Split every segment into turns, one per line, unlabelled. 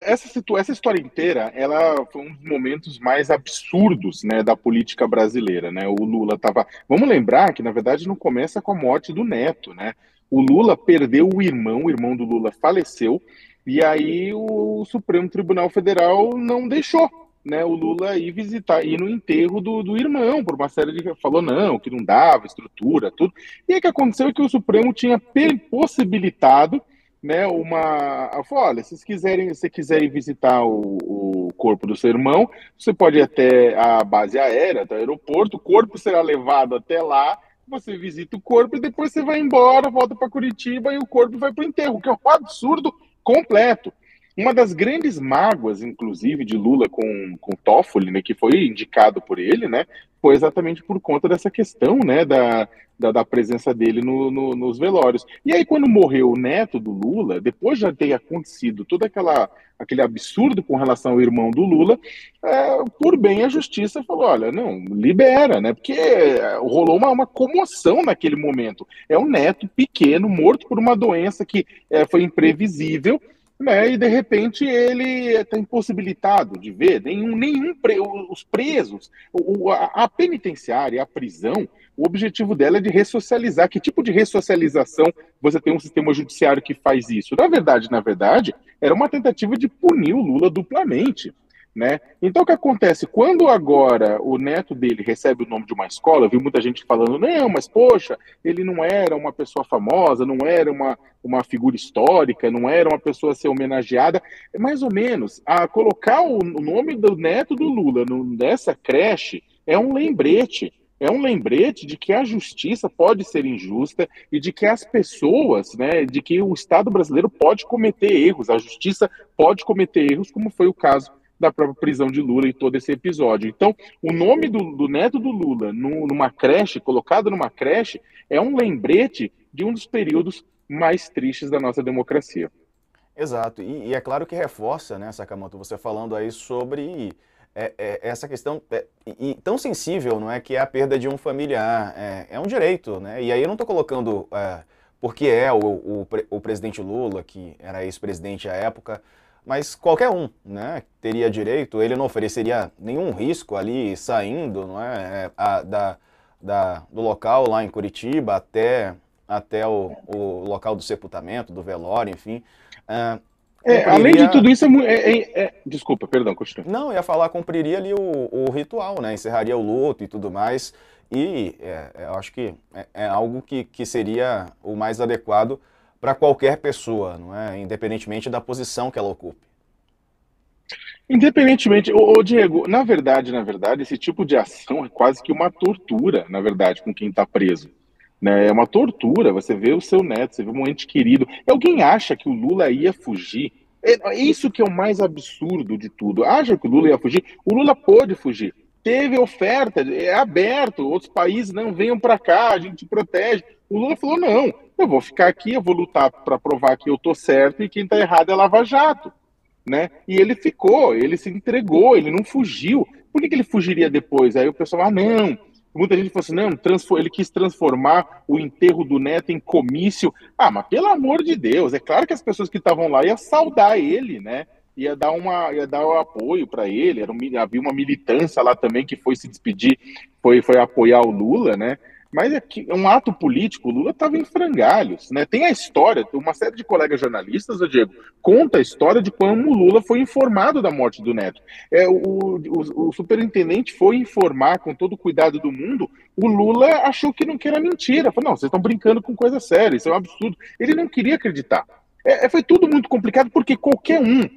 essa história inteira, ela foi um dos momentos mais absurdos, né, da política brasileira, né? O Lula tava. Vamos lembrar que, na verdade, não começa com a morte do neto, né? O Lula perdeu o irmão do Lula faleceu, e aí o Supremo Tribunal Federal não deixou, né, o Lula ir visitar, ir no enterro do irmão, por uma série de. Falou não, que não dava, estrutura, tudo. E aí o que aconteceu é que o Supremo tinha possibilitado, né, falou, olha, se quiserem visitar o corpo do seu irmão, você pode ir até a base aérea, até o aeroporto, o corpo será levado até lá, você visita o corpo e depois você vai embora, volta para Curitiba e o corpo vai para o enterro, que é um absurdo completo. Uma das grandes mágoas, inclusive, de Lula com Toffoli, né, que foi indicado por ele, né, foi exatamente por conta dessa questão, né, da presença dele nos velórios. E aí, quando morreu o neto do Lula, depois de já ter acontecido todo aquele absurdo com relação ao irmão do Lula, por bem a justiça falou, olha, não, libera, né? Porque rolou uma comoção naquele momento. É um neto pequeno, morto por uma doença que foi imprevisível, né? E de repente ele está impossibilitado de ver os presos, a penitenciária, a prisão, o objetivo dela é de ressocializar. Que tipo de ressocialização você tem um sistema judiciário que faz isso? Na verdade, era uma tentativa de punir o Lula duplamente. Né? Então, o que acontece? Quando agora o neto dele recebe o nome de uma escola, eu vi muita gente falando, não, mas poxa, ele não era uma pessoa famosa, não era uma figura histórica, não era uma pessoa a ser homenageada. É mais ou menos, a colocar o nome do neto do Lula nessa creche é um lembrete. É um lembrete de que a justiça pode ser injusta e de que as pessoas, né, de que o Estado brasileiro pode cometer erros, a justiça pode cometer erros, como foi o caso da própria prisão de Lula e todo esse episódio. Então, o nome do neto do Lula numa creche, colocado numa creche, é um lembrete de um dos períodos mais tristes da nossa democracia.
Exato, e é claro que reforça, né, Sakamoto, você falando aí sobre essa questão tão sensível, não é, que é a perda de um familiar, é um direito, né, e aí eu não estou colocando porque o presidente Lula, que era ex-presidente à época, mas qualquer um, né, teria direito, ele não ofereceria nenhum risco ali saindo, não é, do local lá em Curitiba até o local do sepultamento, do velório, enfim,
Além de
cumpriria.
tudo isso, desculpa, perdão, continua.
Não, ia falar, cumpriria ali o ritual, né? Encerraria o luto e tudo mais. E eu acho que é algo que seria o mais adequado para qualquer pessoa, não é? Independentemente da posição que ela ocupe.
Independentemente, Diego, na verdade, esse tipo de ação é quase que uma tortura, na verdade, com quem está preso. Né? É uma tortura. Você vê o seu neto, você vê um ente querido. E alguém acha que o Lula ia fugir? É isso que é o mais absurdo de tudo. Acha que o Lula ia fugir? O Lula pôde fugir. Teve oferta, é aberto. Outros países não venham para cá, a gente protege. O Lula falou: não, eu vou ficar aqui, eu vou lutar para provar que eu tô certo e quem está errado é Lava Jato, né? E ele ficou, ele se entregou, ele não fugiu. Por que ele fugiria depois? Aí o pessoal, não. Muita gente falou assim, não, ele quis transformar o enterro do neto em comício. Ah, mas pelo amor de Deus, é claro que as pessoas que estavam lá iam saudar ele, né? Ia dar um apoio para ele. Havia uma militância lá também que foi se despedir, foi apoiar o Lula, né? Mas é um ato político, o Lula estava em frangalhos, né? Tem a história, uma série de colegas jornalistas, o Diego, conta a história de como o Lula foi informado da morte do neto. O superintendente foi informar com todo o cuidado do mundo, o Lula achou que não que era mentira. Falou, não, vocês estão brincando com coisa séria, isso é um absurdo. Ele não queria acreditar. Foi tudo muito complicado, porque qualquer um,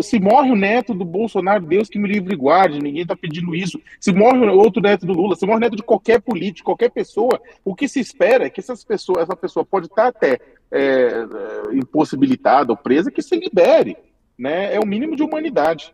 se morre o neto do Bolsonaro, Deus que me livre e guarde, ninguém está pedindo isso. Se morre outro neto do Lula, se morre o neto de qualquer político, qualquer pessoa, o que se espera é que essa pessoa pode estar até impossibilitada ou presa, que se libere. Né? É o mínimo de humanidade.